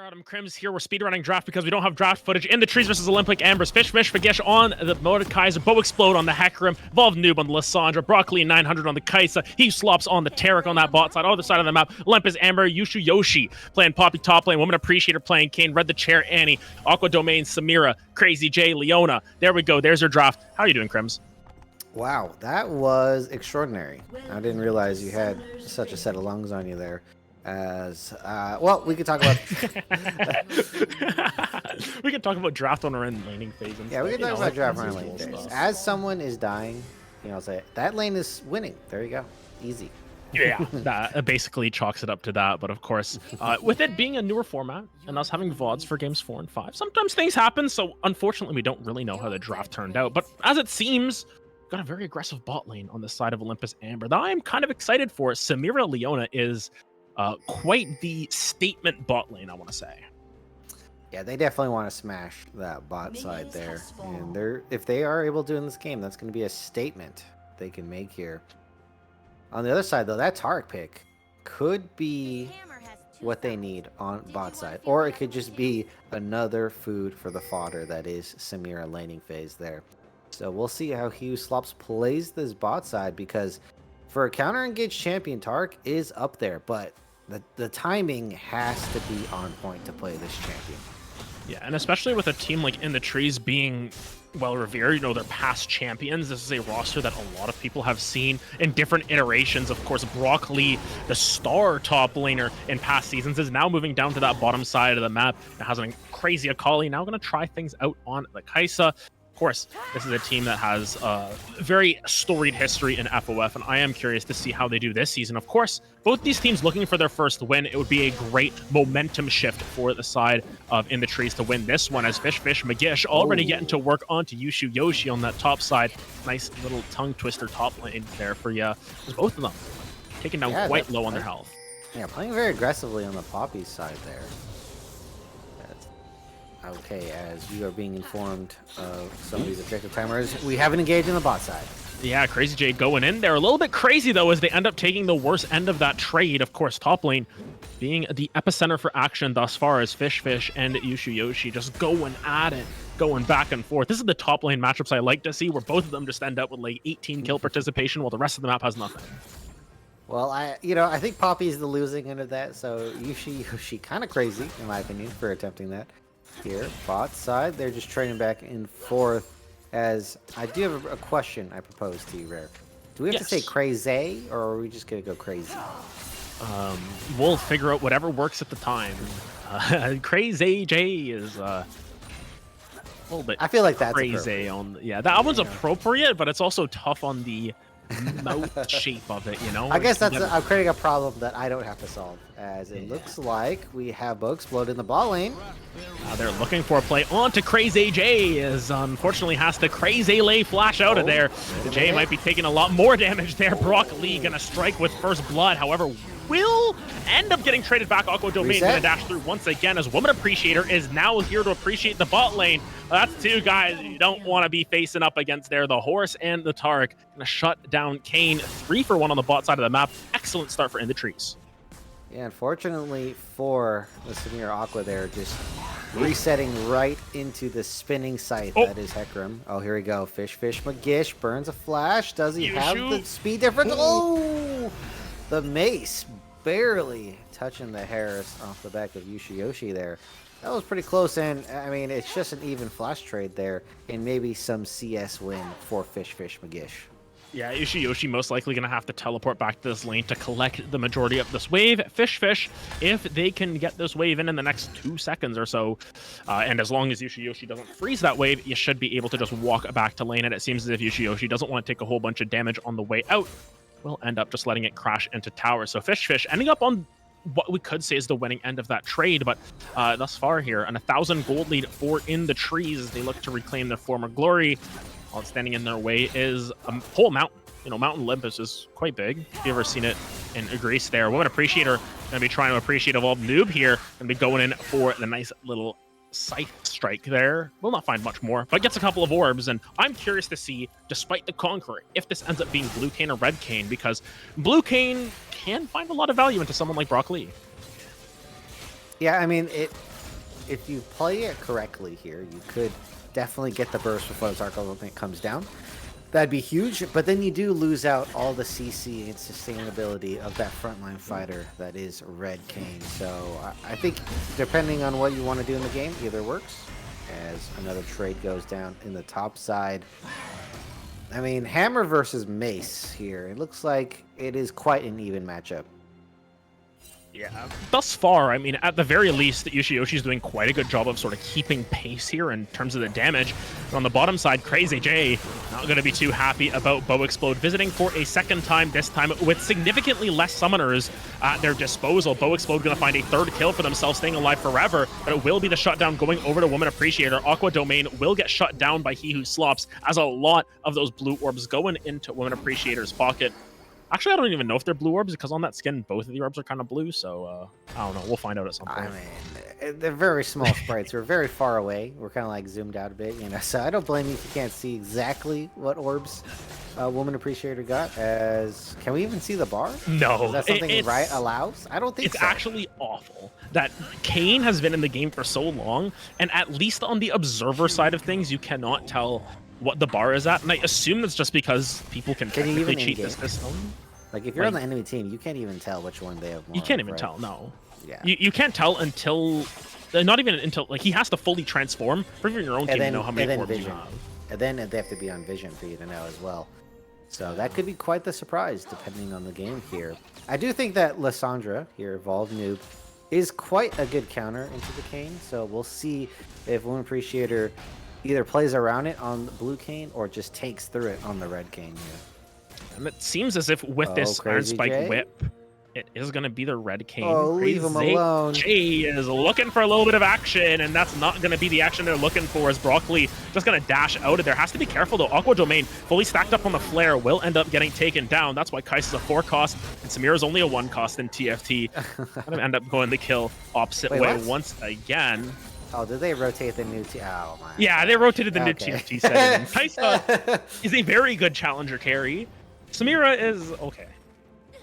Adam Crims here. We're speedrunning draft because we don't have draft footage in the trees versus Olympic Ambers. Fish Fagesh on the Mordekaiser, Bow Explode on the Hecarim, Evolved Noob on the Lissandra, Broccoli 900 on the Kaisa, He Slops on the Tarek on that bot side, other side of the map, Olympus Amber, Yushu Yoshi playing Poppy top lane, Woman Appreciator playing Kane, Red the Chair Annie, Aqua Domain Samira, Crazy J Leona. There we go. There's your draft. How are you doing, Crims? Wow, that was extraordinary. I didn't realize you had such a set of lungs on you there. Well, we could talk about we could talk about draft on our end laning phase. And yeah, we could talk about draft on our lane phase. Stuff. As someone is dying, I'll say that lane is winning. There you go, easy. Yeah, that basically chalks it up to that. But of course, with it being a newer format and us having VODs for games 4 and 5, sometimes things happen. So unfortunately, we don't really know how the draft turned out. But as it seems, got a very aggressive bot lane on the side of Olympus Amber that I'm kind of excited for. Samira Leona is quite the statement bot lane, I want to say. Yeah, they definitely want to smash that bot side there. And if they are able to in this game, that's going to be a statement they can make here. On the other side, though, that Tarek pick could be what they need on bot side. Or it could just be another food for the fodder that is Samira laning phase there. So we'll see how Hugh Slops plays this bot side, because for a counter engaged champion, Tarek is up there, but the timing has to be on point to play this champion. Yeah, and especially with a team like In the Trees being well revered, they're past champions. This is a roster that a lot of people have seen in different iterations. Of course, Broccoli, the star top laner in past seasons, is now moving down to that bottom side of the map. It has a crazy Akali, now going to try things out on the Kaisa. Of course, this is a team that has a very storied history in FOF, and I am curious to see how they do this season. Of course, both these teams looking for their first win. It would be a great momentum shift for the side of In the Trees to win this one, as Fish Magish already getting to work onto Yushu Yoshi on that top side. Nice little tongue twister top lane there for you. There's both of them taking down quite low on their health. Yeah, playing very aggressively on the Poppy side there. Okay, as we are being informed of some of these objective timers, we haven't engaged in the bot side. Yeah, Crazy J going in there. A little bit crazy, though, as they end up taking the worst end of that trade. Of course, top lane being the epicenter for action thus far, as Fish and Yushu Yoshi just going at it, going back and forth. This is the top lane matchups I like to see, where both of them just end up with like 18 kill participation while the rest of the map has nothing. Well, I think Poppy's the losing end of that, so Yoshi kind of crazy, in my opinion, for attempting that. Here, bot side, they're just trading back and forth, as I do have a question I propose to you, Rare. Do we have to say crazy, or are we just going to go crazy? We'll figure out whatever works at the time. Crazy J is a little bit I feel like that's crazy on, yeah, that one's appropriate, but it's also tough on the mouth shape of it, you know? I guess I'm creating a problem that I don't have to solve, as it looks like we have Bo explode in the ball lane. They're looking for a play onto Crazy J, as unfortunately has to Crazy Lay flash out of there. Jay might be taking a lot more damage there. Brock Lee gonna strike with first blood, however, will end up getting traded back. Aqua Domain gonna dash through once again, as Woman Appreciator is now here to appreciate the bot lane. That's two guys you don't want to be facing up against there. The Horse and the Tark gonna shut down Kane. 3 for 1 on the bot side of the map. Excellent start for In the Trees. Yeah, unfortunately for the Samira Aqua there, just resetting right into the spinning scythe that is Hecarim. Oh, here we go. Fish Magish burns a flash. Does he have the speed difference? Oh! The mace barely touching the Harris off the back of Yoshi there. That was pretty close, and I mean, it's just an even flash trade there, and maybe some CS win for Fish Magish. Yeah, Yoshi most likely going to have to teleport back to this lane to collect the majority of this wave. Fish, if they can get this wave in the next 2 seconds or so, and as long as Yoshi doesn't freeze that wave, you should be able to just walk back to lane, and it seems as if Yoshi doesn't want to take a whole bunch of damage on the way out. We'll end up just letting it crash into tower. So Fish ending up on what we could say is the winning end of that trade, but thus far here, an 1,000 gold lead for In the Trees as they look to reclaim their former glory. All standing in their way is a whole mountain. You know, Mount Olympus is quite big. If you've ever seen it in Greece there. Woman Appreciator gonna be trying to appreciate Evolved Noob here and be going in for the nice little scythe strike there. Will not find much more, but gets a couple of orbs, and I'm curious to see, despite the Conqueror, if this ends up being Blue Cane or Red Cane, because Blue Cane can find a lot of value into someone like Brock Lee. Yeah, I mean, if you play it correctly here, you could definitely get the burst before the Zarko when it comes down. That'd be huge, but then you do lose out all the CC and sustainability of that frontline fighter that is Red Cane. So I think depending on what you want to do in the game, either works. As another trade goes down in the top side. I mean, Hammer versus Mace here. It looks like it is quite an even matchup. Yeah, thus far, I mean, at the very least, Yoshi's doing quite a good job of sort of keeping pace here in terms of the damage. But on the bottom side, Crazy J not going to be too happy about Bo Explode visiting for a second time, this time with significantly less summoners at their disposal. Bo Explode going to find a third kill for themselves, staying alive forever, but it will be the shutdown going over to Woman Appreciator. Aqua Domain will get shut down by He Who Slops, as a lot of those blue orbs going into Woman Appreciator's pocket. Actually, I don't even know if they're blue orbs, because on that skin, both of the orbs are kind of blue, so I don't know. We'll find out at some point. I mean, they're very small sprites. We're very far away. We're kind of like zoomed out a bit, you know, so I don't blame you if you can't see exactly what orbs Woman Appreciator got. Can we even see the bar? No. Is that something Riot allows? I don't think it's actually awful that Kane has been in the game for so long, and at least on the observer side of things, you cannot tell what the bar is at, and I assume that's just because people can technically cheat this system. Like, if you're on the enemy team, you can't even tell which one they have more. You can't even tell, no. Yeah. You can't tell until, not even until, like, he has to fully transform for your own team to know how many orbs you have. And then they have to be on vision for you to know as well. So that could be quite the surprise, depending on the game here. I do think that Lysandra here, Evolved Noob, is quite a good counter into the Kane, so we'll see if Woman Appreciator either plays around it on the blue Kane or just takes through it on the red Kane here. And it seems as if with this Iron Spike Whip, it is going to be the red Kane. Oh, leave him alone. Jay is looking for a little bit of action, and that's not going to be the action they're looking for, as Brock Lee just going to dash out of there. Has to be careful, though. Aqua Domain, fully stacked up on the flare, will end up getting taken down. That's why Kais is a 4 cost, and Samira's only a 1 cost in TFT. Going to end up going the kill opposite way once again. Oh, did they rotate the new Oh, my. Yeah, they rotated the new TFT setting. Kaisa is a very good challenger carry. Samira is okay.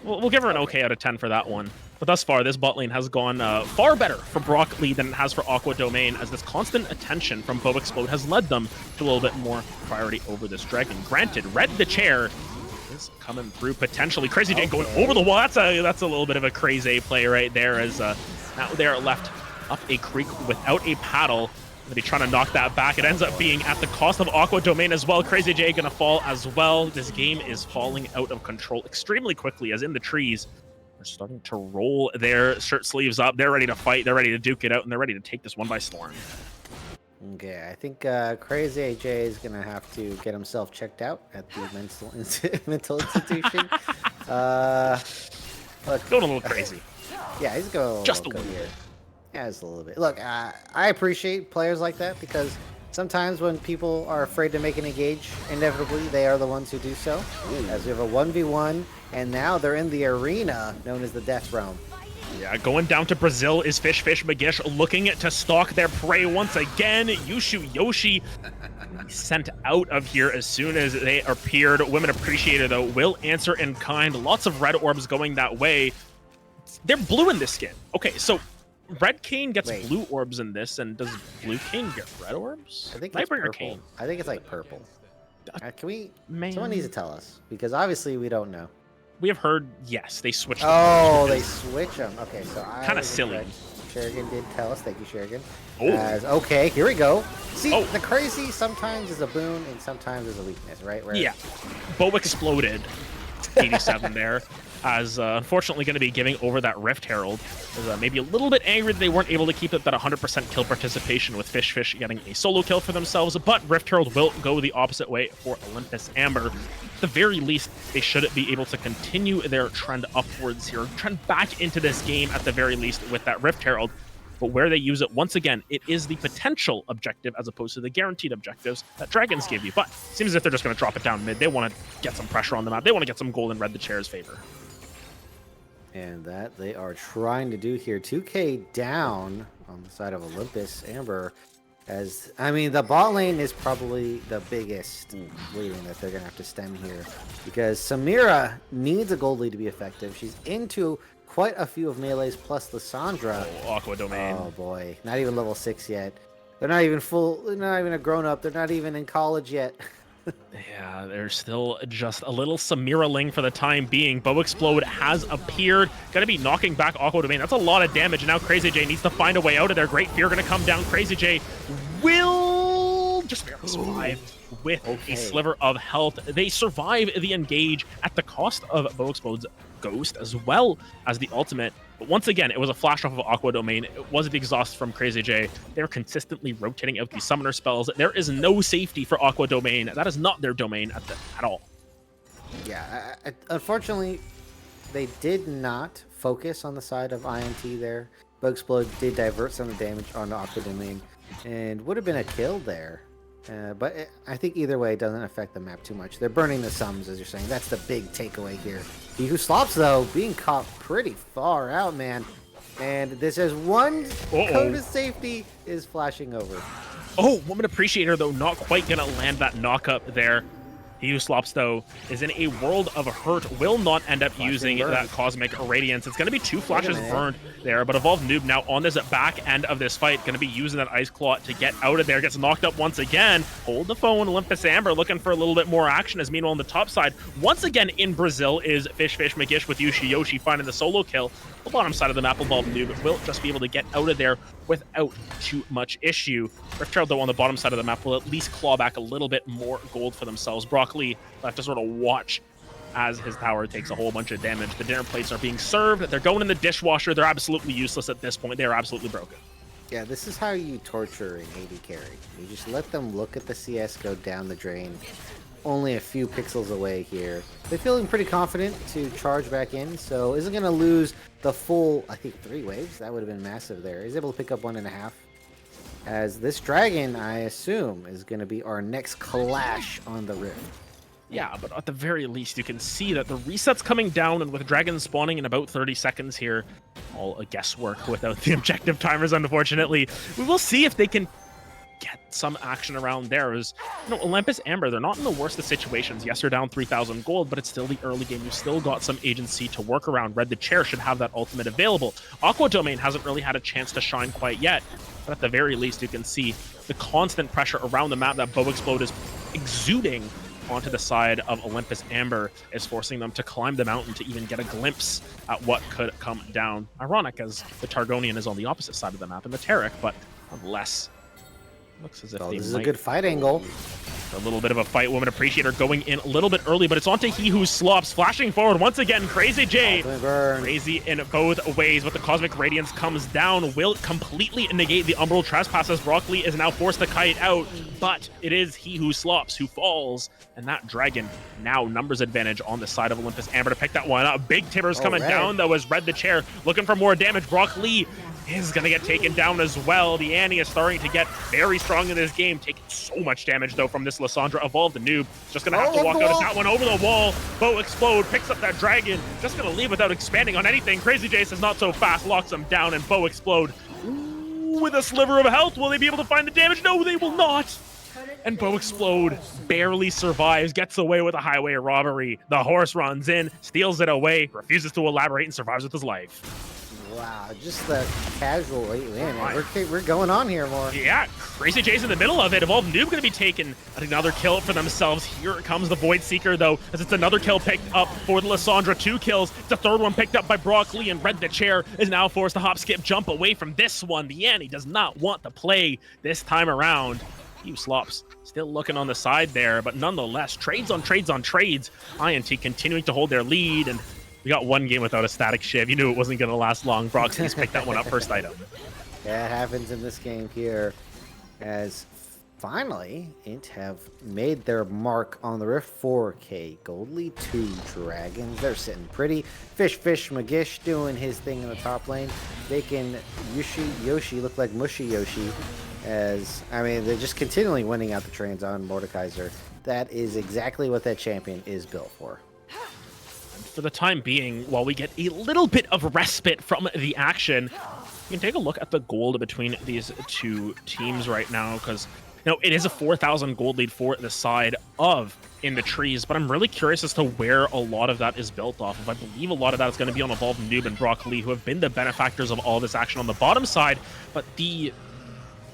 We'll give her an okay out of 10 for that one. But thus far, this bot lane has gone far better for Brock Lee than it has for Aqua Domain, as this constant attention from Bo Explode has led them to a little bit more priority over this dragon. Granted, Red the Chair is coming through potentially. Crazy J going over the wall. That's a little bit of a crazy play right there, as now they're left up a creek without a paddle. Gonna be trying to knock that back. It ends up being at the cost of Aqua Domain as well. Crazy J gonna fall as well. This game is falling out of control extremely quickly, as in the trees are starting to roll their shirt sleeves up. They're ready to fight. They're ready to duke it out, and they're ready to take this one by storm. Okay, I think Crazy J is gonna have to get himself checked out at the mental institution. Look, Going a little crazy. Yeah, he's going just a little bit. Yeah, just a little bit. Look, I appreciate players like that, because sometimes when people are afraid to make an engage, inevitably they are the ones who do so. As we have a 1v1, and now they're in the arena known as the Death Realm. Yeah, going down to Brazil is Fish Magish, looking to stalk their prey once again. Yushu Yoshi sent out of here as soon as they appeared. Women Appreciator, though, will answer in kind. Lots of red orbs going that way. They're blue in this skin. Okay, so Red Cane gets blue orbs in this, and does Blue Cane get red orbs? I think it's purple. Cane. I think it's like purple. Can we? Someone needs to tell us, because obviously we don't know. We have heard, yes, they switched them. Oh, they switch them. Okay, so kind of silly. Sherigan did tell us. Thank you, Sherigan. Oh. Okay, here we go. See, the crazy sometimes is a boon and sometimes is a weakness, right? Yeah. Bo exploded. 87 there. As unfortunately going to be giving over that Rift Herald. Maybe a little bit angry that they weren't able to keep it that 100% kill participation, with Fish getting a solo kill for themselves, but Rift Herald will go the opposite way for Olympus Amber. At the very least, they should be able to continue their trend upwards here, trend back into this game at the very least with that Rift Herald. But where they use it, once again, it is the potential objective as opposed to the guaranteed objectives that Dragons give you. But it seems as if they're just going to drop it down mid. They want to get some pressure on the map. They want to get some gold and red the chair's favor. And that they are trying to do here. 2K down on the side of Olympus Amber. As, I mean, the bot lane is probably the biggest bleeding that they're going to have to stem here. Because Samira needs a gold lead to be effective. She's into quite a few of melees plus Lissandra. Oh, Aqua Domain. Oh boy. Not even level 6 yet. They're not even full, they're not even a grown-up. They're not even in college yet. Yeah, they're still just a little Samira-ling for the time being. Bo Explode has appeared. Gonna be knocking back Aqua Domain. That's a lot of damage, and now Crazy J needs to find a way out of there. Great Fear gonna come down. Crazy J will just barely survive with a sliver of health. They survive the engage at the cost of Bo Explode's Ghost as well as the ultimate. But once again, it was a flash off of Aqua Domain. It was the exhaust from Crazy J. They're consistently rotating out these summoner spells. There is no safety for Aqua Domain. That is not their domain at all. Yeah, unfortunately, they did not focus on the side of INT there. Bug Explode did divert some of the damage onto Aqua Domain and would have been a kill there. But I think either way, it doesn't affect the map too much. They're burning the sums, as you're saying. That's the big takeaway here. He who slops, though, being caught pretty far out, man. And this is one code of safety is flashing over. Oh, Woman Appreciator, though, not quite going to land that knock-up there. He who slops, though, is in a world of hurt, will not end up using that Cosmic Radiance. It's going to be 2 flashes burned there, but Evolved Noob now on this back end of this fight, going to be using that Ice Claw to get out of there. Gets knocked up once again. Hold the phone, Olympus Amber looking for a little bit more action, as meanwhile on the top side, once again in Brazil, is Fish Magish with Yushi Yoshi finding the solo kill. The bottom side of the map, Evolved Noob will just be able to get out of there without too much issue. Rift Herald, though, on the bottom side of the map will at least claw back a little bit more gold for themselves. Brock Lee will have to sort of watch as his tower takes a whole bunch of damage. The dinner plates are being served. They're going in the dishwasher. They're absolutely useless at this point. They are absolutely broken. Yeah, this is how you torture an AD carry. You just let them look at the CS go down the drain. Only a few pixels away here. They're feeling pretty confident to charge back in, so isn't going to lose the full, I think, 3 waves. That would have been massive there. He's able to pick up 1.5. As this dragon, I assume, is going to be our next clash on the Rift. Yeah, but at the very least, you can see that the reset's coming down, and with dragons spawning in about 30 seconds here, all a guesswork without the objective timers, unfortunately. We will see if they can get some action around there. As, you know, Olympus Amber, they're not in the worst of situations. Yes, they're down 3,000 gold, but it's still the early game. You still got some agency to work around. Red the Chair should have that ultimate available. Aqua Domain hasn't really had a chance to shine quite yet, but at the very least, you can see the constant pressure around the map that Bo Explode is exuding onto the side of Olympus Amber is forcing them to climb the mountain to even get a glimpse at what could come down. Ironic, as the Targonian is on the opposite side of the map in the Terek, but nonetheless, looks as if this is a good fight angle. A little bit of a fight. Woman Appreciator going in a little bit early, but it's onto He Who Slops. Flashing forward once again. Crazy J. Crazy in both ways, but the Cosmic Radiance comes down. Will completely negate the Umbral Trespass as Brock Lee is now forced to kite out, but it is He Who Slops who falls, and that Dragon now numbers advantage on the side of Olympus Amber to pick that one up. Big Tibbers coming down, though, as Red the Chair looking for more damage. Brock Lee is going to get taken down as well. The Annie is starting to get very strong in this game, taking so much damage, though, from this Lissandra Evolved Noob. Just going to have to walk out of that one over the wall. Bow Explode picks up that Dragon. Just going to leave without expanding on anything. Crazy Jace is not so fast, locks him down, and Bow Explode with a sliver of health. Will they be able to find the damage? No, they will not. And Bow Explode barely survives, gets away with a highway robbery. The horse runs in, steals it away, refuses to elaborate, and survives with his life. Wow, just the casual late win. We're going on here more. Yeah, Crazy J's in the middle of it. Evolved Noob going to be taking another kill for themselves. Here comes the Void Seeker, though, as it's another kill picked up for the Lissandra. 2 kills. It's the third one picked up by Brock Lee, and Red the Chair is now forced to hop, skip, jump away from this one. The Annie does not want to play this time around. Few slops still looking on the side there, but nonetheless, trades on trades on trades. INT continuing to hold their lead, and we got one game without a static shiv. You knew it wasn't going to last long. Broxy's picked that one up first item. Yeah, it happens in this game here, as finally INT have made their mark on the Rift 4K. Gold Lead 2 Dragons. They're sitting pretty. Fish Magish doing his thing in the top lane, making Yoshi look like Mushy Yoshi. As, I mean, they're just continually winning out the trains on Mordekaiser. That is exactly what that champion is built for. For the time being, while we get a little bit of respite from the action, you can take a look at the gold between these two teams right now, because it is a 4,000 gold lead for the side of In the Trees, but I'm really curious as to where a lot of that is built off of. I believe a lot of that is going to be on Evolved Noob and Brock Lee, who have been the benefactors of all this action on the bottom side, but the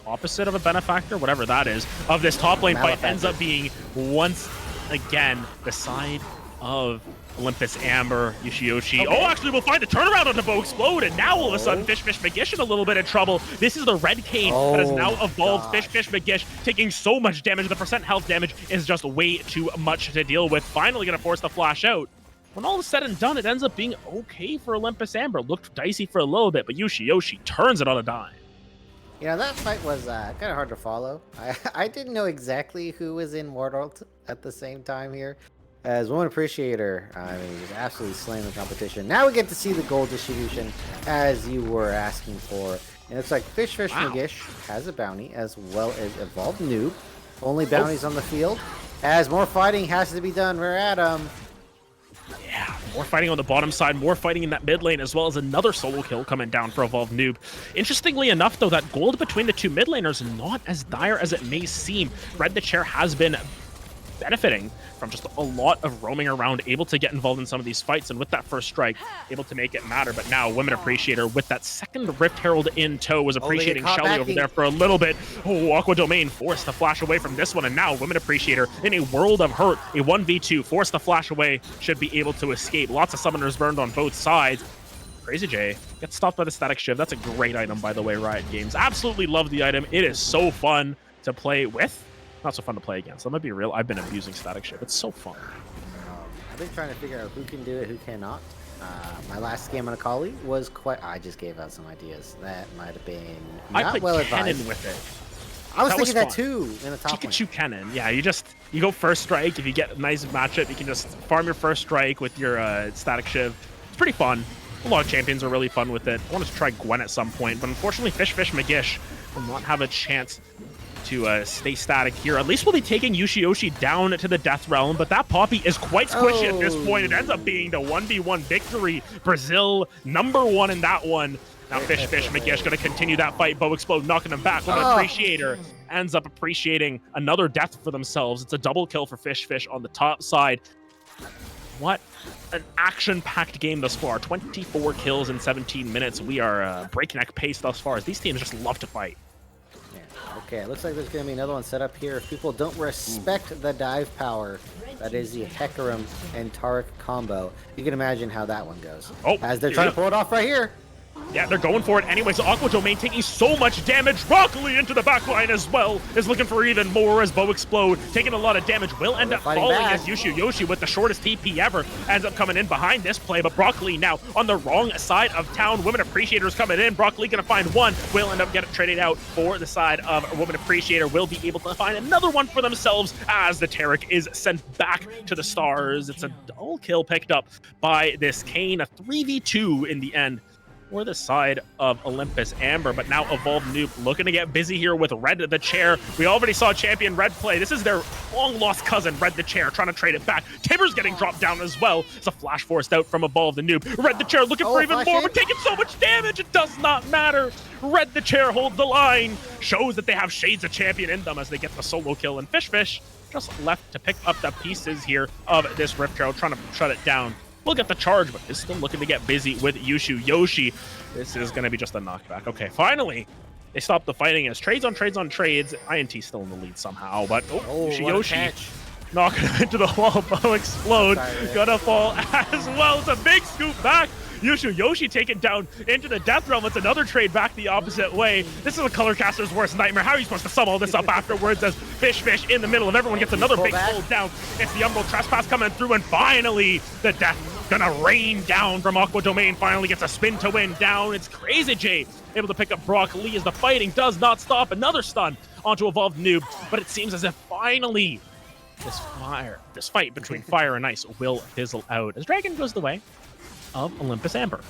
opposite of a benefactor, whatever that is, of this top lane fight ends up being once again the side of Olympus Amber, Yoshi. Oh, actually, we'll find the turnaround on the Bow Explode, and now all of a sudden, Fish Magish in a little bit of trouble. This is the Red Cane that has now evolved. Fish Magish taking so much damage. The percent health damage is just way too much to deal with. Finally going to force the flash out. When all is said and done, it ends up being okay for Olympus Amber. Looked dicey for a little bit, but Yoshi turns it on a dime. Yeah, that fight was kind of hard to follow. I didn't know exactly who was in Mortal at the same time here. As Woman Appreciator, I mean, just absolutely slaying the competition. Now we get to see the gold distribution as you were asking for. And it's like Fish Magish has a bounty, as well as Evolved Noob. Only bounties on the field. As more fighting has to be done. We're at Yeah, more fighting on the bottom side, more fighting in that mid lane, as well as another solo kill coming down for Evolved Noob. Interestingly enough, though, that gold between the two mid laners is not as dire as it may seem. Red the Chair has been benefiting from just a lot of roaming around, able to get involved in some of these fights, and with that first strike, able to make it matter. But now, Women Appreciator with that second Rift Herald in tow was appreciating Shelly over there for a little bit. Oh, Aqua Domain forced to flash away from this one, and now Women Appreciator in a world of hurt, a 1v2, forced to flash away, should be able to escape. Lots of summoners burned on both sides. Crazy J gets stopped by the Static Shiv. That's a great item, by the way, Riot Games. Absolutely love the item. It is so fun to play with. Not so fun to play against. That might be real. I've been abusing Static Shiv. It's so fun. I've been trying to figure out who can do it, who cannot. My last game on Akali was quite... I just gave out some ideas. That might have been not well advised. I played Kennen with it. I was thinking that too in the top Pikachu Kennen. Yeah, you go first strike. If you get a nice matchup, you can just farm your first strike with your Static Shiv. It's pretty fun. A lot of champions are really fun with it. I wanted to try Gwen at some point, but unfortunately Fish Magish will not have a chance to stay static here. At least we'll be taking Yoshi down to the Death Realm, but that Poppy is quite squishy at this point. It ends up being the 1v1 victory. Brazil #1 in that one. Now Fish Magish going to continue that fight. Bow Explode knocking him back. Woman Appreciator ends up appreciating another death for themselves. It's a double kill for Fish on the top side. What an action-packed game thus far. 24 kills in 17 minutes. We are breakneck pace thus far, as these teams just love to fight. Okay, it looks like there's going to be another one set up here. If people don't respect the dive power, That is the Hecarim and Taric combo. You can imagine how that one goes. Oh, as they're trying to pull it off right here. Yeah, they're going for it anyway. So Aqua Domain taking so much damage. Broccoli into the backline as well. Is looking for even more as Bow Explode. Taking a lot of damage. Will end up falling as Yushu Yoshi with the shortest TP ever ends up coming in behind this play. But Broccoli now on the wrong side of town. Women Appreciators coming in. Broccoli going to find one. Will end up getting traded out for the side of Women Appreciator. Will be able to find another one for themselves as the Taric is sent back to the stars. It's a double kill picked up by this Kayn. A 3v2 in the end. Or the side of Olympus Amber, but now Evolved Noob looking to get busy here with Red the Chair. We already saw Champion Red play. This is their long-lost cousin, Red the Chair, trying to trade it back. Timber's getting dropped down as well. It's a flash forced out from Evolved Noob. Red the Chair looking for even more, but taking so much damage, it does not matter. Red the Chair holds the line, shows that they have shades of Champion in them as they get the solo kill, and Fish just left to pick up the pieces here of this Rift Trail, trying to shut it down. We'll get the charge, but is still looking to get busy with Yushu Yoshi. This is going to be just a knockback. Okay, finally, they stopped the fighting as trades on trades. INT still in the lead somehow, but Yushu Yoshi knocking him into the wall. Bow Explode gonna fall as well. It's a big scoop back. Yushu Yoshi taken down into the Death Realm. It's another trade back the opposite way. This is a color caster's worst nightmare. How are you supposed to sum all this up afterwards as Fish in the middle of everyone gets another big hold down? It's the Umbral Trespass coming through, and finally the death gonna rain down from Aqua Domain. Finally gets a spin to win down. It's Crazy J able to pick up Brock Lee as the fighting does not stop. Another stun onto Evolved Noob, but it seems as if finally this fight between Fire and Ice will fizzle out as Dragon goes the way of Olympus Amber.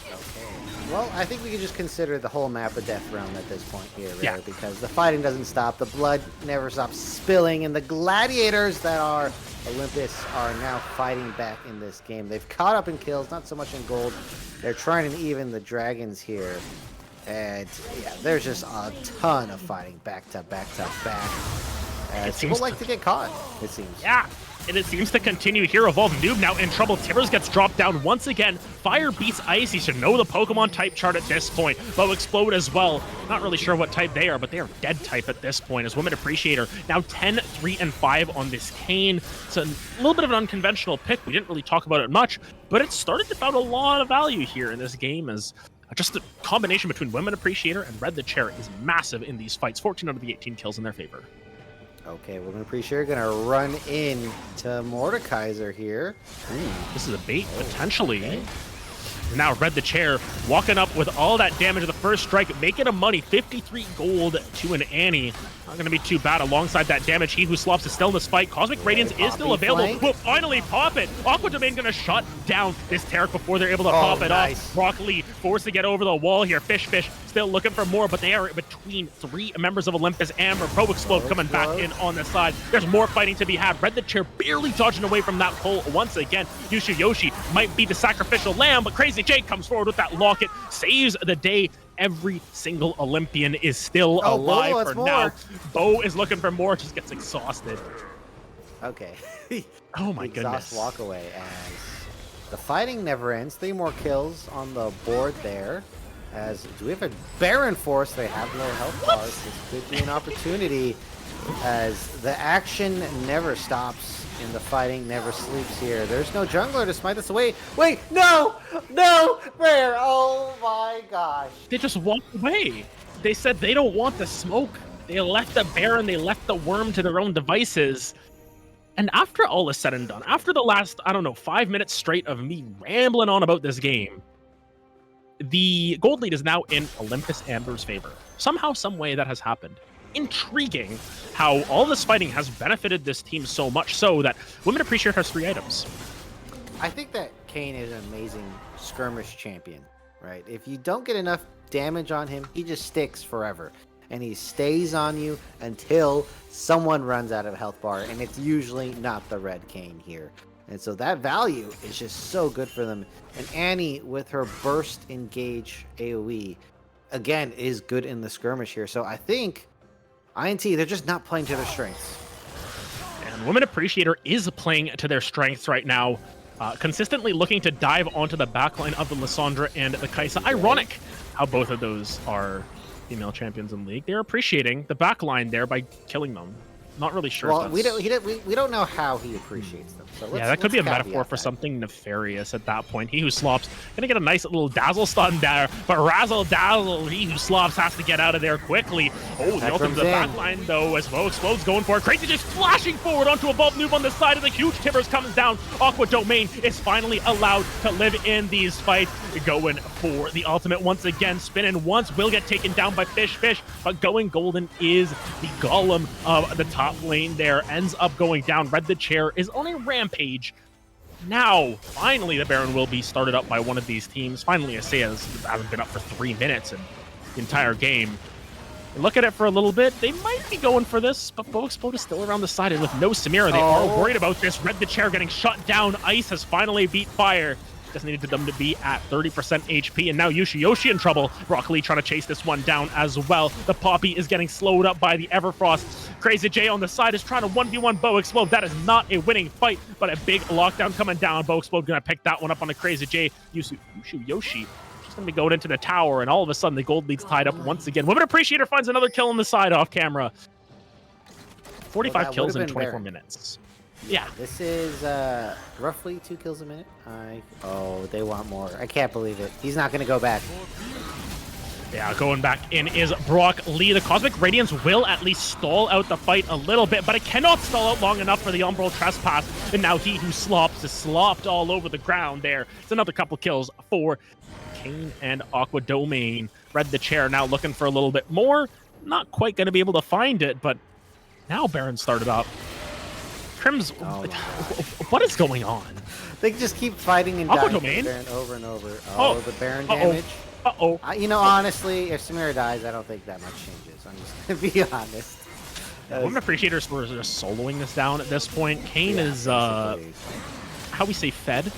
Okay. Well, I think we can just consider the whole map a death realm at this point here, really, because the fighting doesn't stop, the blood never stops spilling, and the gladiators that are Olympus are now fighting back in this game. They've caught up in kills, not so much in gold. They're trying to even the dragons here. And yeah, there's just a ton of fighting back to back to back. People like to get caught, it seems. Yeah, and it seems to continue here. Evolved Noob now in trouble. Tibbers gets dropped down once again. Fire beats Ice. He should know the Pokemon type chart at this point. Bow Explode as well. Not really sure what type they are, but they are dead type at this point. As Women Appreciator now 10, 3, and 5 on this Kayn. It's a little bit of an unconventional pick. We didn't really talk about it much, but it started to found a lot of value here in this game as just the combination between Women Appreciator and Red the Chair is massive in these fights. 14 out of the 18 kills in their favor. Okay, Women Appreciator gonna run in to Mordekaiser here. This is a bait, potentially. Okay. Now Red the Chair walking up with all that damage of the first strike, making him money. 53 gold to an Annie. Not going to be too bad alongside that damage. He Who Slops is still in this fight. Cosmic Radiance is still available. Will finally pop it. Aqua Domain going to shut down this Taric before they're able to pop it off. Brock Lee forced to get over the wall here. Fish still looking for more, but they are between 3 members of Olympus Amber. Bow Explode coming back in on the side. There's more fighting to be had. Red the Chair barely dodging away from that pull once again. Yushu Yoshi might be the sacrificial lamb, but Crazy J comes forward with that locket, saves the day. Every single Olympian is still alive for now. Bow is looking for more, just gets exhausted. Okay. Oh my goodness. Walk away as the fighting never ends. 3 more kills on the board there. As do we have a Baron Force? They have no health bars. This could be an opportunity as the action never stops and the fighting never sleeps here. There's no jungler to smite this away. Wait, no, Rare. Oh my gosh. They just walked away. They said they don't want the smoke. They left the Baron, they left the Worm to their own devices. And after all is said and done, after the last, 5 minutes straight of me rambling on about this game, the gold lead is now in Olympus Amber's favor. Somehow, some way that has happened. Intriguing how all this fighting has benefited this team so much so that Women Appreciate has 3 items. I think that Kayn is an amazing skirmish champion, right? If you don't get enough damage on him, he just sticks forever. And he stays on you until someone runs out of health bar, and it's usually not the red Kayn here. And so that value is just so good for them. And Annie, with her burst engage AoE, again, is good in the skirmish here. So I think INT, they're just not playing to their strengths. And Women Appreciator is playing to their strengths right now, consistently looking to dive onto the backline of the Lissandra and the Kai'Sa. Ironic how both of those are female champions in League. They're appreciating the backline there by killing them. Not really sure. Well, if we that's... we don't know how he appreciates them. So Yeah, that could be a metaphor caveat for that. something nefarious at that point. He who slops gonna get a nice little dazzle stun there, but razzle dazzle, he who slops has to get out of there quickly. Oh, the ultimate to the back line though, as Bo Explode's going for it. Crazy just flashing forward onto a Bulb Noob on the side, and the huge Tibbers comes down. Aqua Domain is finally allowed to live in these fights, going for the ultimate once again. Spinning once, will get taken down by Fish, but going golden is the golem of the top lane there. Ends up going down. Red the Chair is on a rampage. Now, finally, the Baron will be started up by one of these teams. Finally, I say it hasn't been up for 3 minutes in the entire game. Look at it for a little bit. They might be going for this, but Bo Explode is still around the side, and with no Samira, they are worried about this. Red the Chair getting shut down. Ice has finally beat Fire. Just needed them to be at 30% HP, and now Yoshi in trouble. Brock Lee trying to chase this one down as well. The Poppy is getting slowed up by the Everfrost. Crazy J on the side is trying to 1v1 Bo Explode. That is not a winning fight, but a big lockdown coming down. Bo Explode gonna pick that one up on the Crazy J. Yoshi just gonna be going into the tower, and all of a sudden the gold lead's tied up once again. Women Appreciator finds another kill on the side off camera. 45 kills in 24 minutes. Yeah. This is roughly 2 kills a minute. Oh, they want more. I can't believe it. He's not going to go back. Yeah, going back in is Brock Lee. The Cosmic Radiance will at least stall out the fight a little bit, but it cannot stall out long enough for the Umbral Trespass. And now he who slops is slopped all over the ground there. It's another couple kills for Kane and Aqua Domain. Red the Chair now looking for a little bit more. Not quite going to be able to find it, but now Baron started up. Crim's, what is going on? They just keep fighting and dying the Baron over and over. Oh, the Baron damage. You know, honestly, if Samira dies, I don't think that much changes. I'm just going to be honest. Women Appreciators were just soloing this down at this point. Kane is, how we say, fed?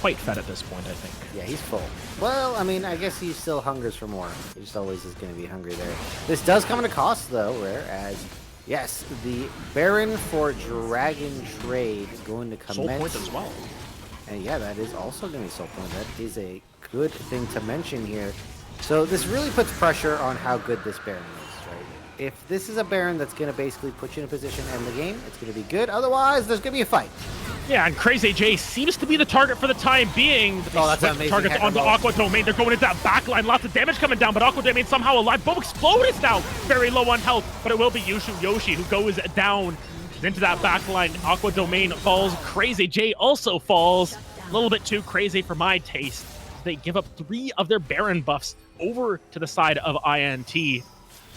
Quite fed at this point, I think. Yeah, he's full. Well, I mean, I guess he still hungers for more. He just always is going to be hungry there. This does come at a cost, though, whereas... Yes, the Baron for Dragon Trade is going to commence. Soul Point as well. And yeah, that is also going to be Soul Point. That is a good thing to mention here. So this really puts pressure on how good this Baron is, right? If this is a Baron that's going to basically put you in a position to end the game, it's going to be good. Otherwise, there's going to be a fight. Yeah, and Crazy J seems to be the target for the time being. Oh, that's amazing. Targets onto Aqua Domain. They're going into that backline. Lots of damage coming down, but Aqua Domain somehow alive. Bo Explode is now very low on health, but it will be Yoshi who goes down into that backline. Aqua Domain falls. Crazy J also falls. A little bit too crazy for my taste. They give up 3 of their Baron buffs over to the side of INT.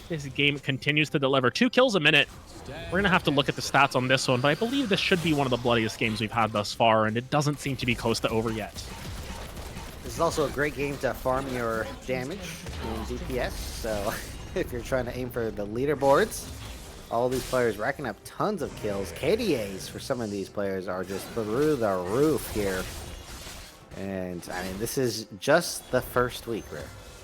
This game continues to deliver 2 kills a minute. We're going to have to look at the stats on this one, but I believe this should be one of the bloodiest games we've had thus far, and it doesn't seem to be close to over yet. This is also a great game to farm your damage in DPS, so if you're trying to aim for the leaderboards, all these players racking up tons of kills. KDAs for some of these players are just through the roof here. And, I mean, this is just the first week, Rare.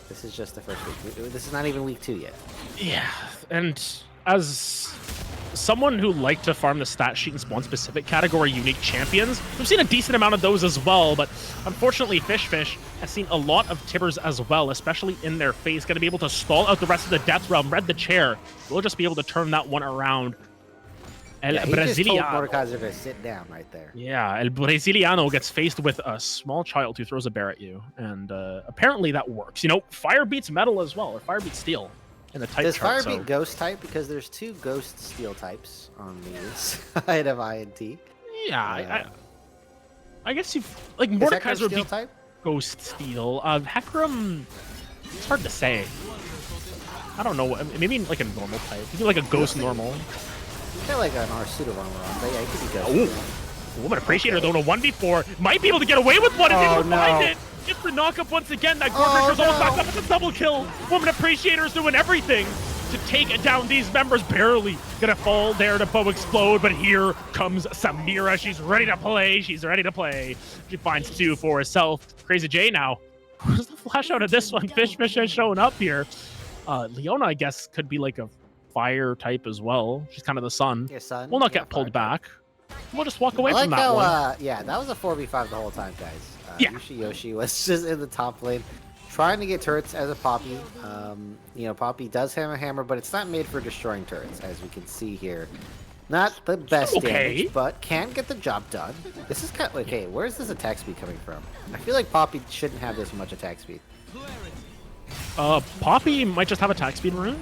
This is just the first week. This is not even week 2 yet. Yeah, and as someone who liked to farm the stat sheet and spawn specific category unique champions, we've seen a decent amount of those as well, but unfortunately Fish has seen a lot of Tibbers as well, especially in their face. Going to be able to stall out the rest of the Death Realm. Red the Chair will just be able to turn that one around. He just told Mordekaiser to sit down right there. Yeah, El Brasiliano gets faced with a small child who throws a bear at you, and apparently that works. You know, fire beats metal as well, or fire beats steel in the type Does chart. Does fire beat ghost type? Because there's 2 ghost steel types on the side of INT. Yeah, I guess you've... Like, Mordekaiser would be type? ghost steel. Hecarim, it's hard to say. I don't know. Maybe like a normal type. Maybe like a ghost normal. I feel like an Arsuda one on, but yeah, it could be good. Oh, Woman Appreciator though, in a 1v4. Might be able to get away with one if he can find it. Gets the knock-up once again. That Gordraker's almost back up. It's a double kill. Woman Appreciator's doing everything to take down these members. Barely gonna fall there to Bo Explode, but here comes Samira. She's ready to play. She finds 2 for herself. Crazy J now. Where's the flash out of this one? Fish has showing up here. Leona, I guess, could be like a fire type as well. She's kind of the sun. Yeah, sun. Will not get pulled back. We'll just walk away from that one. Yeah, that was a 4v5 the whole time, guys. Yeah. Yoshi was just in the top lane, trying to get turrets as a Poppy. You know, Poppy does have a hammer, but it's not made for destroying turrets, as we can see here. Not the best damage, but can get the job done. This is kind of, okay, where's this attack speed coming from? I feel like Poppy shouldn't have this much attack speed. Poppy might just have attack speed runes.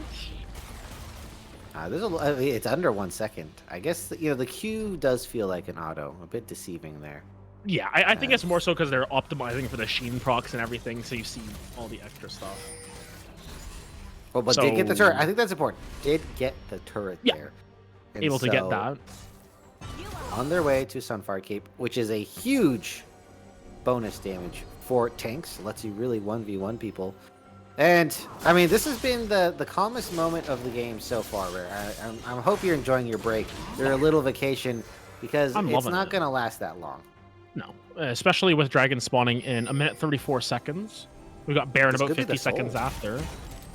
It's under 1 second. I guess, you know, the Q does feel like an auto. A bit deceiving there. Yeah, I think it's more so because they're optimizing for the Sheen procs and everything, so you see all the extra stuff. Well, but did get the turret. I think that's important. Did get the turret there. And able to get that. On their way to Sunfire Cape, which is a huge bonus damage for tanks. Lets you really 1v1 people. And, I mean, this has been the calmest moment of the game so far, Rare. I hope you're enjoying your break, your little vacation, because it's not going to last that long. No, especially with Dragon spawning in 1 minute 34 seconds. We got Baron about 50 seconds after.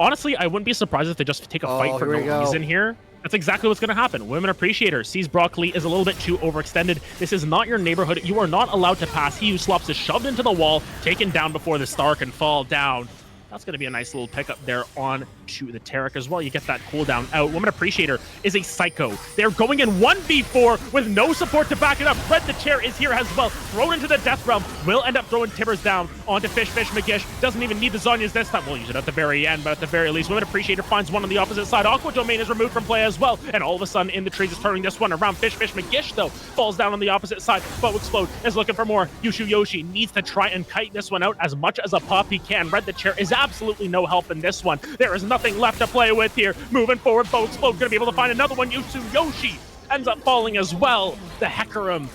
Honestly, I wouldn't be surprised if they just take a fight for no reason here. That's exactly what's going to happen. Women Appreciator sees Broccoli is a little bit too overextended. This is not your neighborhood. You are not allowed to pass. He who slops is shoved into the wall, taken down before the star can fall down. That's going to be a nice little pickup there on to the Tarek as well. You get that cooldown out. Woman Appreciator is a psycho. They're going in 1v4 with no support to back it up. Fred the Chair is here as well. Thrown into the Death Realm. Will end up throwing Tibbers down onto Fish McGish. Doesn't even need the Zonyas this time. We'll use it at the very end, but at the very least, Woman Appreciator finds one on the opposite side. Aqua Domain is removed from play as well. And all of a sudden, in the trees is turning this one around. Fish McGish, though, falls down on the opposite side. But Explode is looking for more. Yushu Yoshi needs to try and kite this one out as much as a Poppy can. Red the Chair is absolutely no help in this one. There is nothing left to play with here. Moving forward, Bo Explode gonna be able to find another one. Yushu Yoshi ends up falling as well. The Hecarim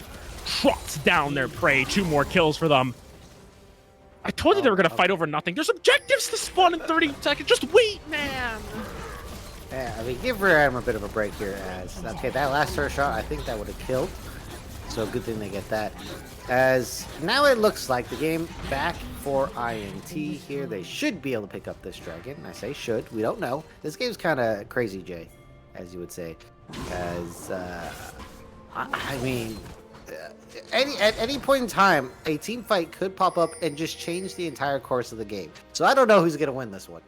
trots down their prey. 2 more kills for them. I told you they were gonna fight over nothing. There's objectives to spawn in 30 seconds. Just wait, man. Yeah, I mean, give Adam a bit of a break here. As okay, that last turret shot, I think that would have killed. So good thing they get that. As now it looks like the game back for INT here. They should be able to pick up this dragon. I say should. We don't know. This game's kind of crazy, Jay, as you would say. As I mean, at any point in time, a team fight could pop up and just change the entire course of the game. So I don't know who's gonna win this one.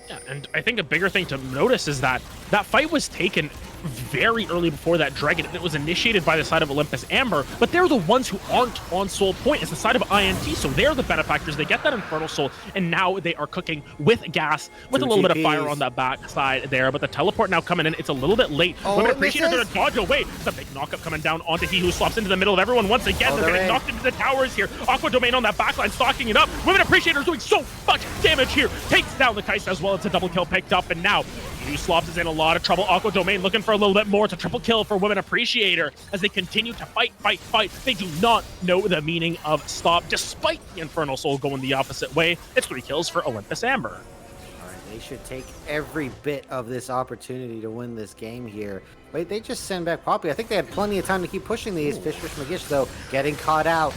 Yeah, and I think a bigger thing to notice is that that fight was taken very early before that dragon, and it was initiated by the side of Olympus Amber, but they're the ones who aren't on Soul Point. It's the side of INT, so they're the benefactors. They get that Infernal Soul, and now they are cooking with gas, with a little bit of fire on that back side there, but the teleport now coming in, it's a little bit late. Women Appreciator, they're gonna dodge away. It's a big knockup coming down onto He Who Slops into the middle of everyone once again. They're getting knocked into the towers here. Aqua Domain on that backline, stalking it up. Women Appreciator is doing so much damage here. Takes down the Kaisa as well. It's a double kill picked up, and now He Who Slops is in a lot of trouble. Aqua Domain looking for a little bit more. It's a triple kill for Women Appreciator as they continue to fight. They do not know the meaning of stop, despite the Infernal Soul going the opposite way. It's 3 kills for Olympus Amber. All right, they should take every bit of this opportunity to win this game here. Wait, they just send back Poppy. I think they had plenty of time to keep pushing these. Fish McGish, though, getting caught out.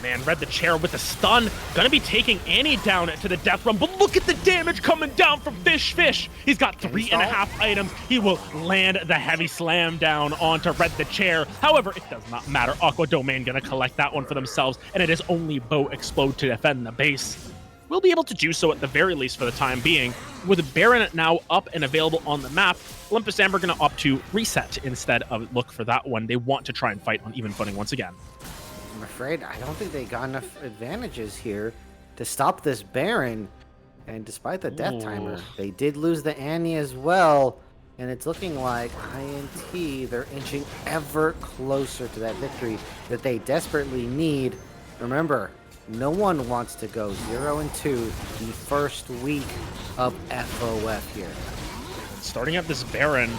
Man, Red the Chair with the stun. Gonna be taking Annie down to the Death Realm, but look at the damage coming down from Fish. He's got 3.5 items. He will land the heavy slam down onto Red the Chair. However, it does not matter. Aqua Domain gonna collect that one for themselves, and it is only Bo Explode to defend the base. We'll be able to do so at the very least for the time being. With Baron now up and available on the map, Olympus Amber gonna opt to reset instead of look for that one. They want to try and fight on even footing once again. I'm afraid I don't think they got enough advantages here to stop this Baron. And despite the death timer, they did lose the Annie as well. And it's looking like INT, they're inching ever closer to that victory that they desperately need. Remember, no one wants to go 0-2 the first week of FOF here. Starting up this Baron,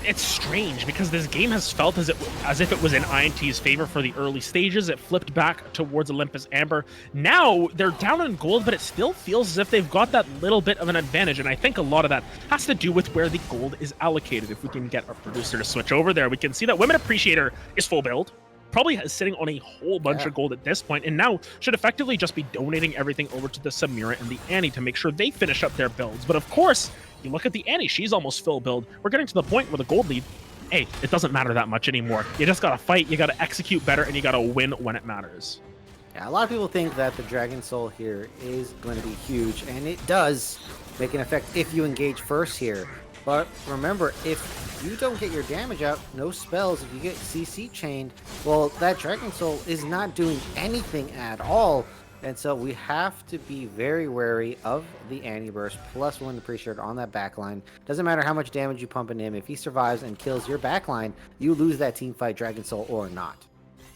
it's strange because this game has felt as if it was in INT's favor for the early stages. It flipped back towards Olympus Amber. Now they're down in gold, but it still feels as if they've got that little bit of an advantage. And I think a lot of that has to do with where the gold is allocated. If we can get our producer to switch over there, we can see that Women Appreciator is full build. Probably is sitting on a whole bunch of gold at this point, and now should effectively just be donating everything over to the Samira and the Annie to make sure they finish up their builds. But of course, you look at the Annie, she's almost full build. We're getting to the point where the gold lead, hey, it doesn't matter that much anymore. You just gotta fight, you gotta execute better, and you gotta win when it matters. Yeah, a lot of people think that the Dragon Soul here is going to be huge, and it does make an effect if you engage first here. But remember, if you don't get your damage out, no spells, if you get CC chained, well, that Dragon Soul is not doing anything at all. And so we have to be very wary of the anti-burst plus Women Appreciator on that backline. Doesn't matter how much damage you pump in him. If he survives and kills your backline, you lose that team fight Dragon Soul or not.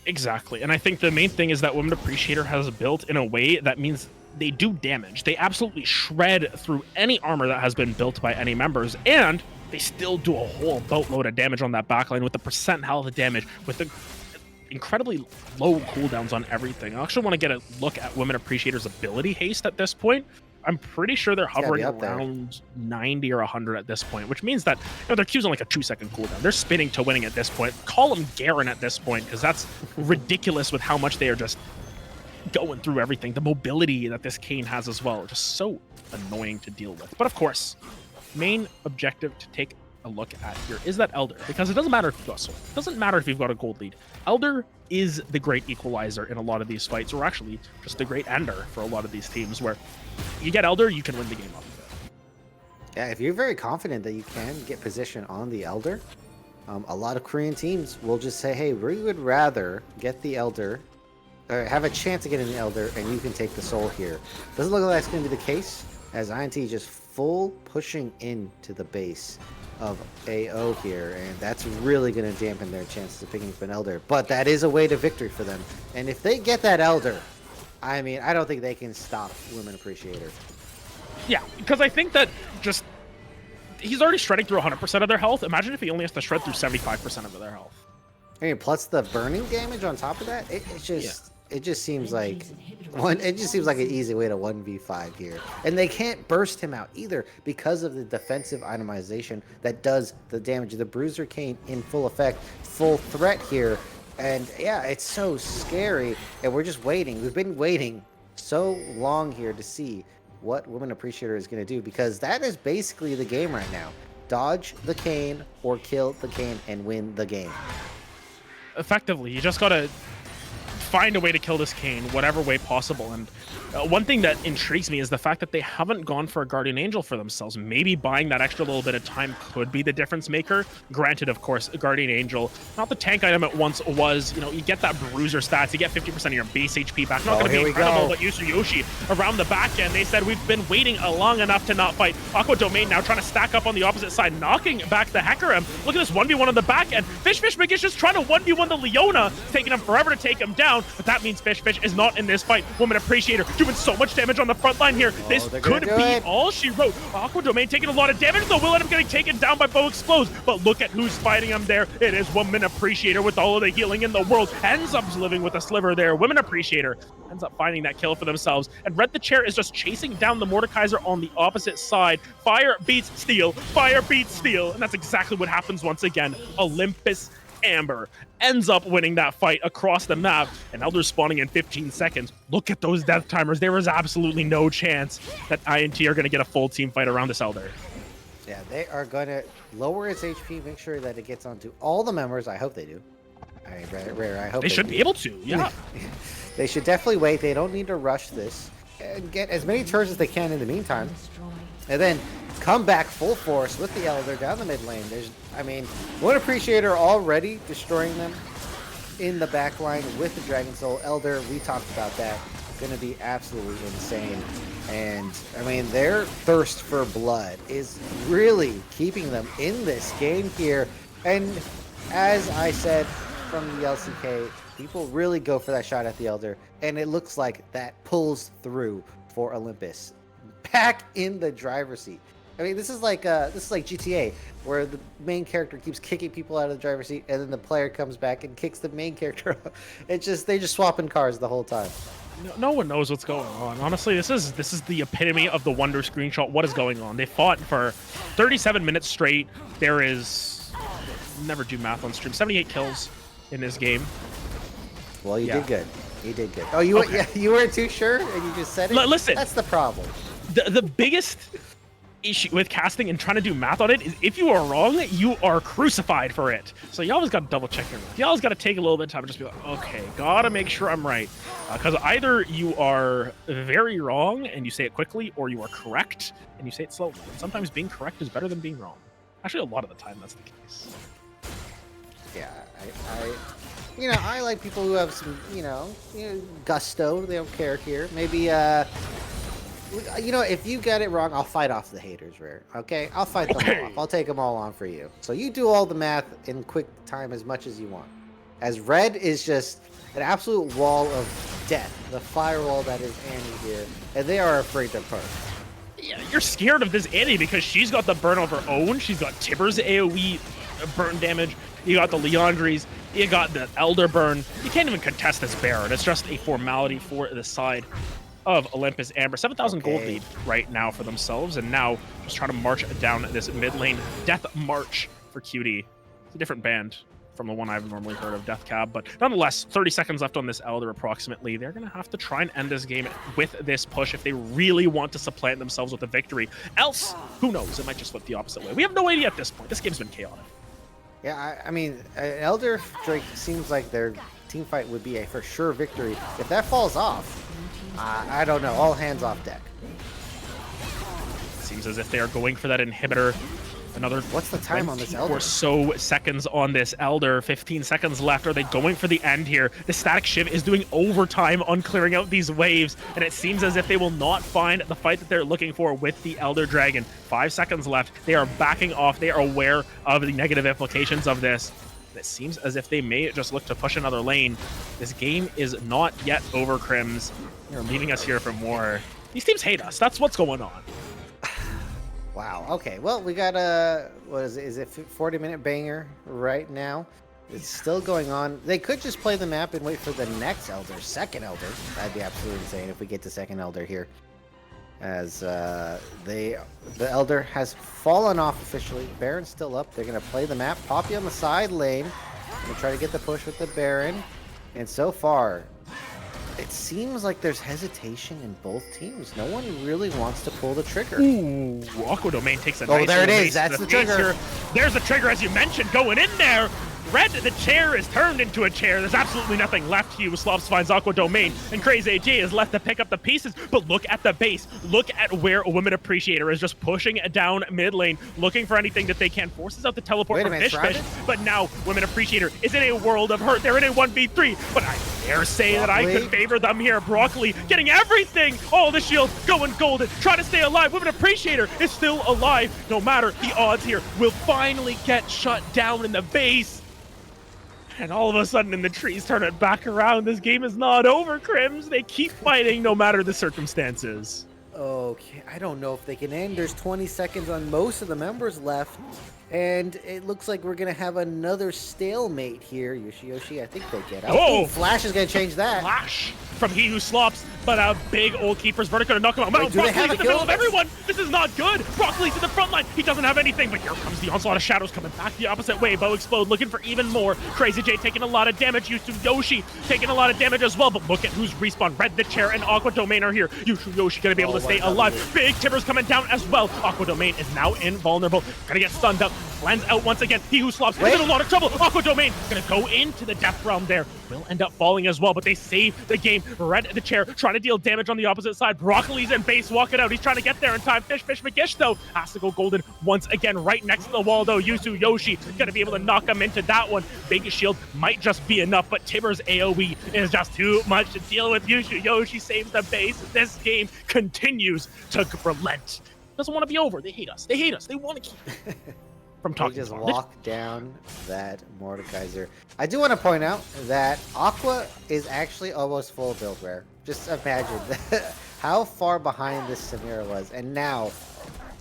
Exactly. And I think the main thing is that Women Appreciator has built in a way that means they do damage. They absolutely shred through any armor that has been built by any members, and they still do a whole boatload of damage on that backline with the percent health damage, with the incredibly low cooldowns on everything. I actually want to get a look at Women Appreciator's ability haste at this point. I'm pretty sure they're hovering around 90 or 100 at this point, which means that their Q's on like a 2-second cooldown. They're spinning to winning at this point. Call them Garen at this point, because that's ridiculous with how much they are just going through everything. The mobility that this Kayn has as well, just so annoying to deal with. But of course, main objective to take a look at here is that Elder, because it doesn't matter if you've got Soul. It doesn't matter if you've got a gold lead. Elder is the great equalizer in a lot of these fights, or actually just the great ender for a lot of these teams, where you get Elder, you can win the game off of it. Yeah, if you're very confident that you can get position on the Elder, a lot of Korean teams will just say, hey, we would rather get the Elder, or have a chance to get in the Elder, and you can take the Soul here. Doesn't look like that's going to be the case, as INT just full pushing into the base of AO here, and that's really going to dampen their chances of picking up an Elder. But that is a way to victory for them, and if they get that Elder, I mean, I don't think they can stop Women Appreciator. Yeah, because I think that just he's already shredding through 100% of their health. Imagine if he only has to shred through 75% of their health. I mean, plus the burning damage on top of that, it just seems like an easy way to 1v5 here. And they can't burst him out either because of the defensive itemization that does the damage. The Bruiser Kayn in full effect, full threat here. And yeah, it's so scary. And we're just waiting. We've been waiting so long here to see what Women Appreciator is going to do, because that is basically the game right now. Dodge the Kayn or kill the Kayn and win the game. Effectively, you just gotta find a way to kill this Kayn, whatever way possible. And one thing that intrigues me is the fact that they haven't gone for a Guardian Angel for themselves. Maybe buying that extra little bit of time could be the difference maker. Granted, of course, a Guardian Angel, not the tank item it once was. You know, you get that bruiser stats, you get 50% of your base HP back. Not going to be incredible, but Yoshi around the back end, they said, we've been waiting long enough to not fight. Aqua Domain now trying to stack up on the opposite side, knocking back the Hecarim. Look at this 1v1 on the back end. Fish McGish just trying to 1v1 the Leona, taking him forever to take him down, but that means Fish is not in this fight. Woman Appreciator doing so much damage on the front line here. This could be all she wrote. Aqua Domain taking a lot of damage, though will end up getting taken down by Bow Explodes. But look at who's fighting him there. It is Woman Appreciator with all of the healing in the world. Ends up living with a sliver there. Women Appreciator ends up finding that kill for themselves. And Red the Chair is just chasing down the Mordekaiser on the opposite side. Fire beats steel. Fire beats steel. And that's exactly what happens once again. Olympus Amber ends up winning that fight across the map, and Elder's spawning in 15 seconds. Look at those death timers. There is absolutely no chance that INT are going to get a full team fight around this Elder. Yeah, they are going to lower its HP, make sure that it gets onto all the members. I hope they do. I hope they should be able to, yeah. They should definitely wait. They don't need to rush this and get as many turns as they can in the meantime. And then come back full force with the Elder down the mid lane. One Appreciator already destroying them in the back line with the Dragon Soul. Elder, we talked about that. Going to be absolutely insane. And, I mean, their thirst for blood is really keeping them in this game here. And as I said from the LCK, people really go for that shot at the Elder. And it looks like that pulls through for Olympus. Back in the driver's seat. I mean, this is like GTA, where the main character keeps kicking people out of the driver's seat, and then the player comes back and kicks the main character out. They just swapping cars the whole time. No one knows what's going on. Honestly, this is the epitome of the Wonder screenshot. What is going on? They fought for 37 minutes straight. There is never do math on stream. 78 kills in this game. Well, you did good. You did good. Oh, you weren't too sure, and you just said it. Listen, that's the problem. The biggest issue with casting and trying to do math on it is if you are wrong, you are crucified for it. So you always got to double check your math. You always got to take a little bit of time and just be like, okay, gotta make sure I'm right. Because either you are very wrong and you say it quickly, or you are correct and you say it slowly. And sometimes being correct is better than being wrong. Actually, a lot of the time that's the case. Yeah, I like people who have some, gusto. They don't care here. Maybe, if you get it wrong, I'll fight off the haters, Rare. Okay? I'll fight them all off. I'll take them all on for you. So you do all the math in quick time as much as you want. As Red is just an absolute wall of death. The firewall that is Annie here. And they are afraid to burn. Yeah, you're scared of this Annie because she's got the burn of her own. She's got Tibbers AoE burn damage. You got the Leandries. You got the Elder burn. You can't even contest this Baron. It's just a formality for the side of Olympus Amber. 7,000 gold lead right now for themselves, and now just trying to march down this mid lane. Death March for QD. It's a different band from the one I've normally heard of, Death Cab, but nonetheless, 30 seconds left on this Elder approximately. They're going to have to try and end this game with this push if they really want to supplant themselves with a victory. Else, who knows? It might just flip the opposite way. We have no idea at this point. This game's been chaotic. Yeah, I mean, Elder Drake seems like their team fight would be a for sure victory. If that falls off, I don't know. All hands off deck. Seems as if they are going for that inhibitor. Another What's the time on this Elder? Or so seconds on this Elder. 15 seconds left. Are they going for the end here? The Static Shiv is doing overtime on clearing out these waves, and it seems as if they will not find the fight that they're looking for with the Elder Dragon. 5 seconds left. They are backing off. They are aware of the negative implications of this. It seems as if they may just look to push another lane. This game is not yet over, Crims. You're meeting us here for more. These teams hate us. That's what's going on. Wow. Okay. Well, we got a is it 40-minute banger right now? It's still going on. They could just play the map and wait for the next Elder, second Elder. That'd be absolutely insane if we get to second Elder here. As the Elder has fallen off officially. Baron's still up. They're gonna play the map. Poppy on the side lane. Gonna try to get the push with the Baron. And so far, it seems like there's hesitation in both teams. No one really wants to pull the trigger. Ooh, Aqua Domain takes a nice there it little is. That's the trigger. Here. There's the trigger, as you mentioned, going in there. Red, the chair is turned into a chair. There's absolutely nothing left. Slops finds Aqua Domain, and Crazy AJ is left to pick up the pieces. But look at the base. Look at where a Women Appreciator is just pushing down mid lane, looking for anything that they can. Forces out the teleport from Fish. But now Women Appreciator is in a world of hurt. They're in a 1v3. But I dare say that I could favor them here. Broccoli getting everything. All the shield going golden. Trying to stay alive. Women Appreciator is still alive. No matter the odds here, will finally get shut down in the base. And all of a sudden in the trees turn it back around. This game is not over, Crims. They keep fighting no matter the circumstances. Okay, I don't know if they can end. There's 20 seconds on most of the members left. And it looks like we're going to have another stalemate here. Yoshi, I think they get out. Oh! Ooh, Flash is going to change that. Flash from He Who Slops, but a big old Keeper's Vertigo to knock him out. Wait, Broccoli's in the middle of everyone. This is not good. Broccoli's in the front line. He doesn't have anything, but here comes the onslaught of shadows coming back the opposite way. Bow Explode looking for even more. Crazy J taking a lot of damage. Yoshi taking a lot of damage as well, but look at who's respawned. Red the Chair and Aqua Domain are here. Yoshi going to be able to stay alive. Big Tibbers coming down as well. Aqua Domain is now invulnerable. Gonna get stunned up. Lands out once again. He Who Slops is in a lot of trouble. Aqua Domain gonna go into the death realm there. Will end up falling as well, but they save the game. Red the Chair trying to deal damage on the opposite side. Broccoli's in base walking out. He's trying to get there in time. Fish McGish though has to go golden once again right next to the wall though. Yoshi gonna be able to knock him into that one. Big shield might just be enough, but Tibber's AoE is just too much to deal with. Yoshi saves the base. This game continues to relent. Doesn't want to be over. They hate us. They want to keep from talking. They just lock down that Mordekaiser. I do want to point out that Aqua is actually almost full build Rare. Just imagine how far behind this Samira was, and now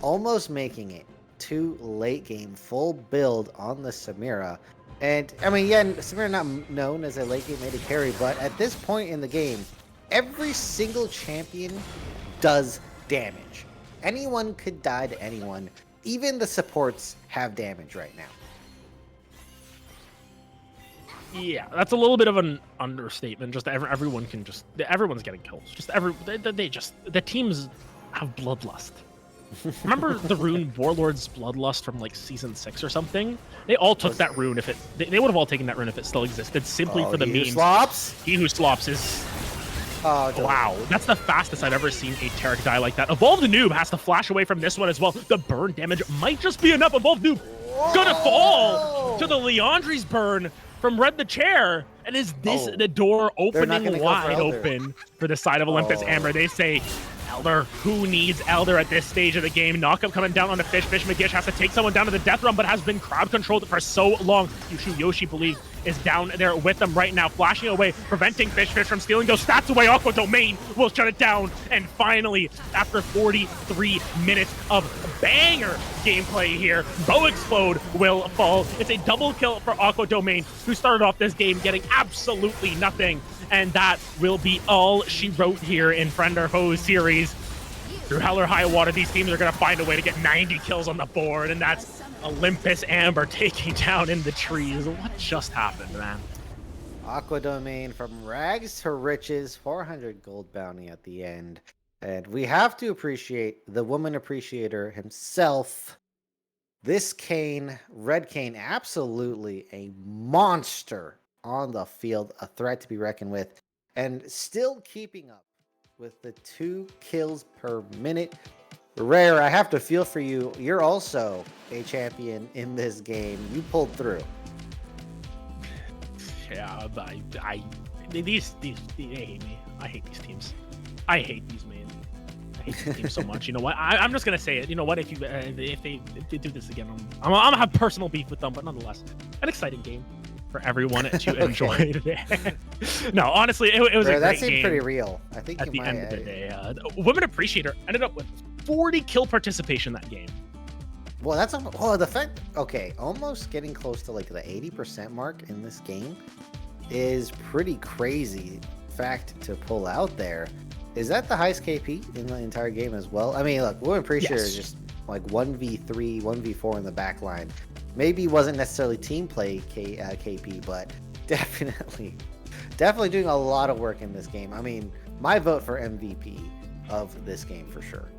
almost making it to late game full build on the Samira. And I mean, yeah, Samira not known as a late game AD carry, but at this point in the game, every single champion does damage. Anyone could die to anyone. Even the supports have damage right now. Yeah, that's a little bit of an understatement. Just everyone can just everyone's getting kills. Just the teams have bloodlust. Remember the rune Warlord's Bloodlust from like season 6 or something? They all took that rune if it. They would have all taken that rune if it still existed, simply for the He who memes. slops? He who slops is. Oh, Wow, that's the fastest I've ever seen a Taric die like that. Evolve the Noob has to flash away from this one as well. The burn damage might just be enough. Evolve Noob gonna fall to the Leandri's burn from Red the Chair. And is this the door opening wide open for the side of Olympus Amber? They say, Elder, who needs Elder at this stage of the game? Knockup coming down on the Fish. Fish McGish has to take someone down to the death run, but has been crowd controlled for so long. Yushu Yoshi, believe, is down there with them right now, flashing away, preventing Fish from stealing those stats away. Aqua Domain will shut it down. And finally, after 43 minutes of banger gameplay here, Bow Explode will fall. It's a double kill for Aqua Domain, who started off this game getting absolutely nothing. And that will be all she wrote here in Friend or Foe series. Through hell or high water, these teams are going to find a way to get 90 kills on the board, and that's Olympus Amber taking down In the Trees. What just happened, man? Aqua Domain from rags to riches, 400 gold bounty at the end. And we have to appreciate the woman appreciator himself. This Kayn, Red Kayn, absolutely a monster on the field, a threat to be reckoned with, and still keeping up with the 2 kills per minute. Rare, I have to feel for you. You're also a champion in this game. You pulled through. Yeah, they hate me. I hate these teams. I hate these mains. I hate these teams so much. You know what? I'm just gonna say it. You know what? If they do this again, I'm gonna have personal beef with them. But nonetheless, an exciting game for everyone to enjoy today. No, honestly, it was a great that seemed game. pretty real. I think At the end of the day, Women Appreciator ended up with 40 kill participation that game. Well, that's the fact. Okay, almost getting close to like the 80% mark in this game is pretty crazy fact to pull out there. Is that the highest KP in the entire game as well? I mean, look, Women Appreciator is just like 1v3, 1v4 in the back line. Maybe wasn't necessarily team play KP, but definitely doing a lot of work in this game. I mean, my vote for MVP of this game for sure.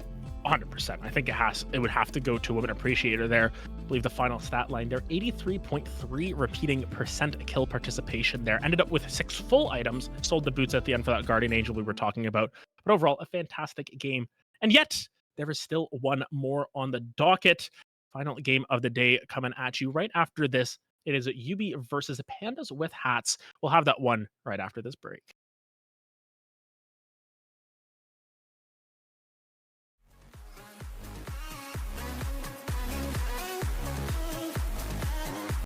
100%. I think it would have to go to Women Appreciator there. I believe the final stat line there, 83.3 repeating percent kill participation there. Ended up with 6 full items, sold the boots at the end for that Guardian Angel we were talking about. But overall, a fantastic game. And yet, there is still one more on the docket. Final game of the day coming at you right after this. It is UB versus Pandas with Hats. We'll have that one right after this break.